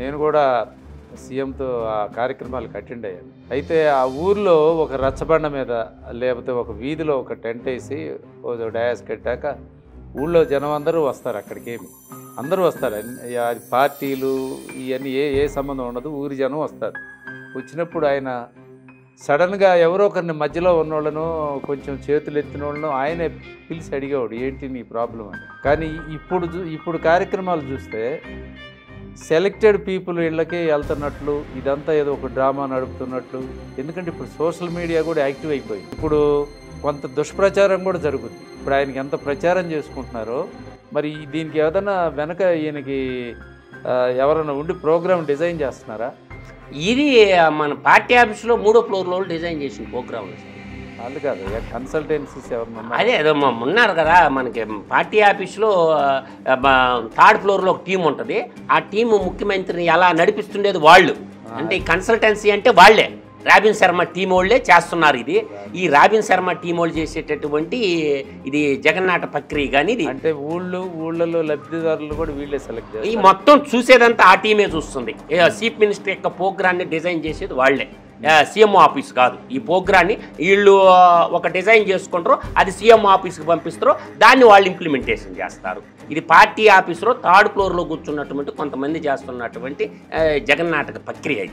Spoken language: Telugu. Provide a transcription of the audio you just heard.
నేను కూడా సీఎంతో ఆ కార్యక్రమాలకు అటెండ్ అయ్యాను. అయితే ఆ ఊర్లో ఒక రచ్చబండ మీద లేకపోతే ఒక వీధిలో ఒక టెంట్ వేసి ఓ డయాస్ కట్టాక ఊళ్ళో జనం అందరూ వస్తారు. అక్కడికేమి అందరూ వస్తారు. పార్టీలు ఇవన్నీ ఏ సంబంధం ఉండదు, ఊరి జనం వస్తారు. వచ్చినప్పుడు ఆయన సడన్గా ఎవరో ఒకరిని మధ్యలో ఉన్నోళ్ళను కొంచెం చేతులు ఎత్తిన వాళ్ళను ఆయనే పిలిచి అడిగేవాడు, ఏంటి నీ ప్రాబ్లం అని. కానీ ఇప్పుడు కార్యక్రమాలు చూస్తే సెలెక్టెడ్ పీపుల్ ఇళ్ళకే వెళ్తున్నట్లు, ఇదంతా ఏదో ఒక డ్రామా నడుపుతున్నట్లు. ఎందుకంటే ఇప్పుడు సోషల్ మీడియా కూడా యాక్టివ్ అయిపోయింది. ఇప్పుడు కొంత దుష్ప్రచారం కూడా జరుగుతుంది. ఇప్పుడు ఆయనకి ఎంత ప్రచారం చేసుకుంటున్నారో మరి దీనికి ఏదైనా వెనక ఈయనకి ఎవరైనా ఉండి ప్రోగ్రామ్ డిజైన్ చేస్తున్నారా? ఇది మన పార్టీ ఆఫీస్లో 3వ ఫ్లోర్లో డిజైన్ చేసిన ప్రోగ్రాంలు. అది కాదు, కన్సల్టెన్సీస్ ఎవరన్నా అదే ఉన్నారు కదా మనకి పార్టీ ఆఫీస్లో 3rd ఫ్లోర్లో ఒక టీం ఉంటుంది. ఆ టీము ముఖ్యమంత్రిని ఎలా నడిపిస్తుండేది వాళ్ళు. అంటే ఈ కన్సల్టెన్సీ అంటే వాళ్ళే, రాబిన్ శర్మ టీం వాళ్ళే చేస్తున్నారు. ఇది ఈ రాబిన్ శర్మ టీం వాళ్ళు చేసేటటువంటి ఇది జగన్నాట ప్రక్రియ. కానీ ఇది అంటే ఊళ్ళలో లబ్ధిదారులు కూడా వీళ్ళే సెలెక్ట్ చేస్తారు. ఈ మొత్తం చూసేదంతా ఆ టీమే చూస్తుంది. చీఫ్ మినిస్టర్ యొక్క ప్రోగ్రాన్ని డిజైన్ చేసేది వాళ్ళే, సీఎం ఆఫీస్ కాదు. ఈ ప్రోగ్రాన్ని వీళ్ళు ఒక డిజైన్ చేసుకుంటారు, అది సీఎం ఆఫీస్కి పంపిస్తారు, దాన్ని వాళ్ళు ఇంప్లిమెంటేషన్ చేస్తారు. ఇది పార్టీ ఆఫీస్లో 3rd ఫ్లోర్లో కూర్చున్నటువంటి కొంతమంది చేస్తున్నటువంటి జగన్నాటక ప్రక్రియ.